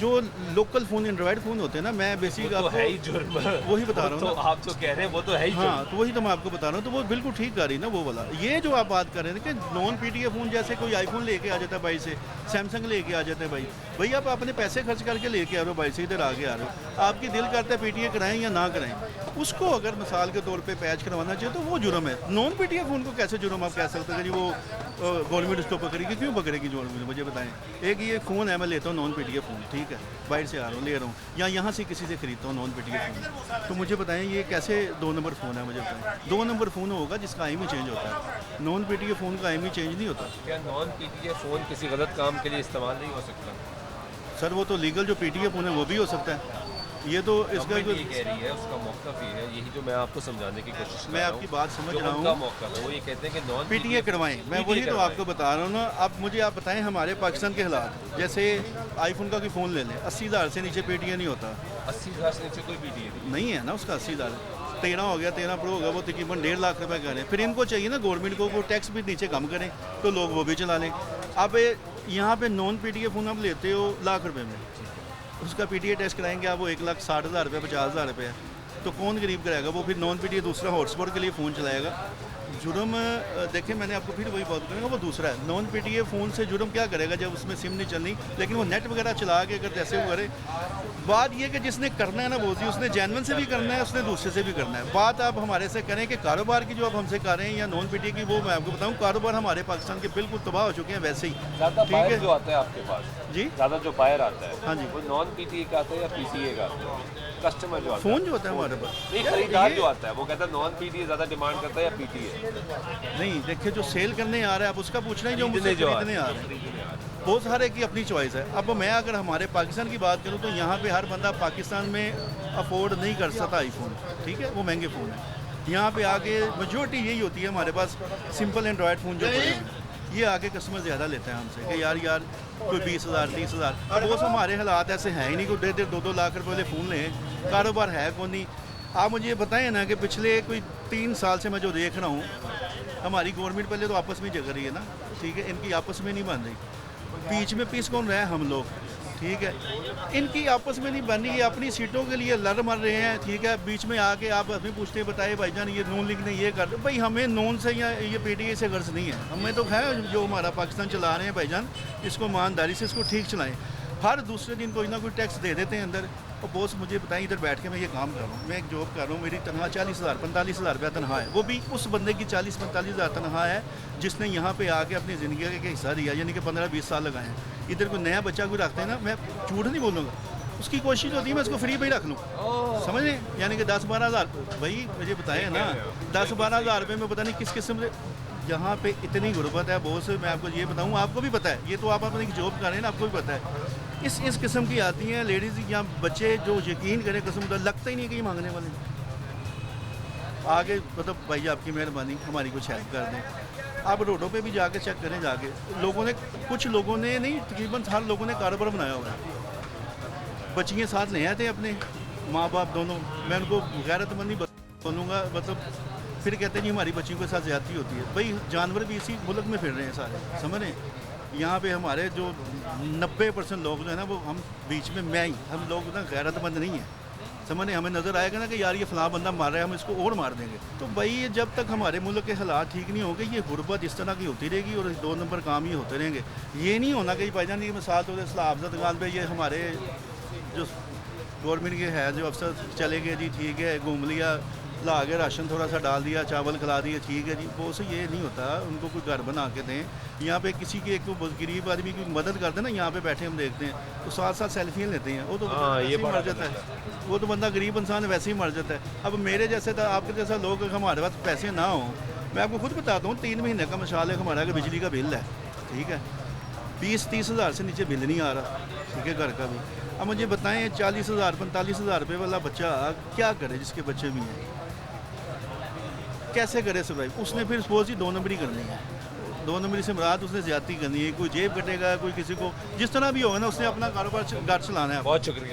जो local phone Android phone होते हैं ना, मैं बेसिक तो है ही जुर्म, वही बता रहा हूँ तो ना। आप जो कह रहे हैं वो तो है ही जुर्म। हाँ, तो वही तो मैं आपको बता रहा हूँ, तो वो बिल्कुल ठीक कर रही ना वो वाला। ये जो आप बात कर रहे हैं कि नॉन पीटीए फ़ोन, जैसे कोई आईफोन लेके आ जाता है भाई से, सैमसंग लेके आ जाता है भाई। भई आप अपने पैसे खर्च करके लेके आ रहे हो भाई से, इधर आगे आ रहे हो, आपकी दिल करता है पीटीए कराएं या ना कराएं, उसको अगर मिसाल के तौर पे पैच करवाना चाहिए तो वो जुर्म है। नॉन पीटीए फ़ोन को कैसे जुर्म आप कह सकते हैं कि जी वो गवर्नमेंट उसको पकड़ेगी? क्यों पकड़ेगी गवर्नमेंट, मुझे बताएं। एक ये फ़ोन है, मैं लेता हूँ नॉन पीटीए फ़ोन, ठीक है, बाहर से आ रहा हूँ ले रहा हूँ, या यहाँ से किसी से खरीदता हूँ नॉन पीटीए फ़ोन, तो मुझे बताएं ये कैसे 2 नंबर फ़ोन है? मुझे बताएं। 2 नंबर फ़ोन होगा जिसका आईएमई चेंज होता है, नॉन पीटीए फ़ोन का आईएमई चेंज नहीं होता। क्या नॉन पीटीए फ़ोन किसी गलत काम के लिए इस्तेमाल नहीं हो सकता? सर वो तो लीगल जो पीटीए फ़ोन है वो भी हो सकता है, ये तो इसका गवर्नमेंट ये कह रही है, उसका मौक़िफ़ ये है, यही जो मैं आपको समझाने की कोशिश कर मैं रहा आपकी हूँ। बात समझ जो रहा उनका हूँ। मौक़िफ़ है वो ये कहते हैं कि नॉन पीटीए करवाएं, मैं वही तो करवाएं। आपको बता रहा हूँ ना। अब मुझे आप बताएं हमारे पाकिस्तान के हालात, जैसे आईफोन का कोई फ़ोन ले लें, 80,000 से नीचे पीटीए नहीं होता। 80,000 से नीचे कोई पीटीए नहीं है ना उसका 80,000। 13 हो गया, 13 प्रो हो गया, वो तकरीबन 1.5 लाख रुपए का है। फिर इनको चाहिए ना गवर्नमेंट को वो टैक्स भी नीचे कम करें, तो लोग वो भी चला लें। अब यहाँ पे नॉन पीटीए फ़ोन आप लेते हो लाख रुपए में, उसका पीटीए टेस्ट कराएंगे आप, वो 1,60,000 रुपये, 50,000 रुपये है, तो कौन गरीब कराएगा? वो फिर नॉन पीटीए दूसरा हॉटस्पॉट के लिए फ़ोन चलाएगा। जुर्म देखें, मैंने आपको फिर वही बात करूँगा, वो दूसरा है। नॉन पीटीए फ़ोन से जुर्म क्या करेगा जब उसमें सिम नहीं चलनी, लेकिन वो नेट वगैरह चला के अगर जैसे वो करे। बात ये कि जिसने करना है ना वो जी, उसने जेन्युइन से भी करना है, उसने दूसरे से भी करना है। बात आप हमारे से करें कि कारोबार की जो आप हमसे कर रहे हैं या नॉन पीटीए की, वो मैं आपको बताऊँ, कारोबार हमारे पाकिस्तान के बिल्कुल तबाह हो चुके हैं वैसे ही। ज़्यादा ठीक बायर है जो आता है आपके पास, जी, ज़्यादा जो बायर आता है, हाँ जी, वो नॉन पीटीए का आता है या पीसीए का आता है? कस्टमर जो आता है, फ़ोन जो होता है हमारे पास, नहीं खरीदार जो आता है वो कहता है नॉन पीटीए ज़्यादा डिमांड करता है या पीटीए? नहीं देखिए, जो सेल करने आ रहा है आप उसका पूछ रहे हैं, जो मुझसे खरीदने आ रहे हैं बहुत सारे की अपनी चॉइस है। अब मैं अगर हमारे पाकिस्तान की बात करूं तो यहाँ पे हर बंदा पाकिस्तान में अफोर्ड नहीं कर सकता आईफोन, ठीक है, वो महंगे फ़ोन है। यहाँ पे आके मेजोरिटी यही होती है हमारे पास, सिंपल एंड्रॉयड फ़ोन जो पड़े हैं, ये आके कस्टमर ज़्यादा लेते हैं हमसे कि यार कोई 20,000 30,000। अब वो हमारे हालात ऐसे हैं ही नहीं, कोई 1.5-2 लाख रुपये वाले फ़ोन लें, कारोबार है कौन नहीं। आप मुझे ये बताएं ना कि पिछले कोई 3 साल से मैं जो देख रहा हूँ, हमारी गवर्नमेंट पहले तो आपस में जग रही है ना, ठीक है, इनकी आपस में नहीं बन रही, बीच में पीस कौन रहा है? हम लोग, ठीक है, इनकी आपस में नहीं बन रही है, अपनी सीटों के लिए लड़ मर रहे हैं, ठीक है, बीच में आके आप हमें पूछते हैं बताए भाईजान ये नून लीग ने ये कर, भाई हमें नून से या ये पीटीए से गर्ज नहीं है, हमें तो है जो हमारा पाकिस्तान चला रहे हैं भाईजान, इसको ईमानदारी से इसको ठीक चलाएं। हर दूसरे दिन कोई ना कोई टैक्स दे देते हैं अंदर। और बॉस मुझे बताएं, इधर बैठ के मैं ये काम कर रहा हूँ, मैं एक जॉब कर रहा हूँ, मेरी तनख्वाह 40,000 45,000 रुपया तनख्वाह है, वो भी उस बंदे की 40-45,000 तनख्वाह है जिसने यहाँ पे आके अपनी ज़िंदगी का हिस्सा दिया, यानी कि 15-20 साल लगाए हैं। इधर कोई नया बच्चा कोई रखते हैं ना, मैं झूठ नहीं बोलूँगा, उसकी कोशिश होती है मैं उसको फ्री पे ही रख लूँ, समझ लें, यानी कि 10-12 हज़ार। भाई मुझे बताएं ना, 10-12 हज़ार रुपये में पता नहीं किस किस्म से यहाँ पे इतनी गुर्बत है बॉस। मैं आपको ये बताऊँ, आपको भी पता है, ये तो आप अपनी जॉब कर रहे हैं ना, आपको भी पता है, इस किस्म की आती हैं लेडीज़ या बच्चे जो यकीन करें कसम का लगता ही नहीं कि ये मांगने वाले आगे, मतलब भाई आपकी मेहरबानी हमारी कुछ हेल्प कर दें। आप रोडों पे भी जाके चेक करें, जाके लोगों ने, कुछ लोगों ने नहीं, तकरीबन हर लोगों ने कारोबार बनाया हुआ है, बच्चियाँ साथ ले आए थे अपने माँ बाप दोनों। मैं उनको गैरतमंदी बोलूँगा, मतलब फिर कहते हैं जी हमारी बच्चियों के साथ ज़्यादती होती है। भाई जानवर भी इसी मुल्क में फिर रहे हैं सारे, समझ रहे हैं। यहाँ पे हमारे जो 90% लोग जो है ना, वो हम बीच में मैं ही, हम लोग ना गैरतमंद नहीं है, समझ रहे। हमें नज़र आएगा ना कि यार ये फ़लाँ बंदा मार रहा है, हम इसको और मार देंगे। तो भाई ये जब तक हमारे मुल्क के हालात ठीक नहीं होंगे, ये गुर्बत इस तरह की होती रहेगी और 2 नंबर काम ही होते रहेंगे। ये नहीं होना कि भाईजान की मिसाल तो इस्लाम दुकान पर ये हमारे जो गवर्नमेंट के है जो अफसर चले गए जी, ठीक है, घूम लिया, ला के राशन थोड़ा सा डाल दिया, चावल खिला दिए, ठीक है जी, वो से ये नहीं होता। उनको कोई घर बना के दें, यहाँ पे किसी की एक तो गरीब आदमी की मदद करते हैं ना, यहाँ पे बैठे हम देखते हैं तो साथ सेल्फियाँ लेते हैं, वो तो ये मर जाता है, वो तो बंदा गरीब इंसान वैसे ही मर जाता है। अब मेरे जैसे था, आपके जैसा लोग, हमारे पास पैसे ना हों, मैं आपको खुद बताता हूँ, 3 महीने का मिसाल है हमारा कि बिजली का बिल है, ठीक है, 20-30 हज़ार से नीचे बिल नहीं आ रहा, ठीक है, घर का भी। अब मुझे बताएं 40,000 45,000 रुपये वाला बच्चा क्या करे, जिसके बच्चे भी हैं, कैसे करे सर्वाइव? उसने फिर सपोज ही 2 नंबरी करनी है, 2 नंबरी से मुराद उसने ज़्यादती करनी है, कोई जेब कटेगा, कोई किसी को, जिस तरह भी होगा ना, उसने अपना कारोबार घर चलाना है। बहुत शुक्रिया।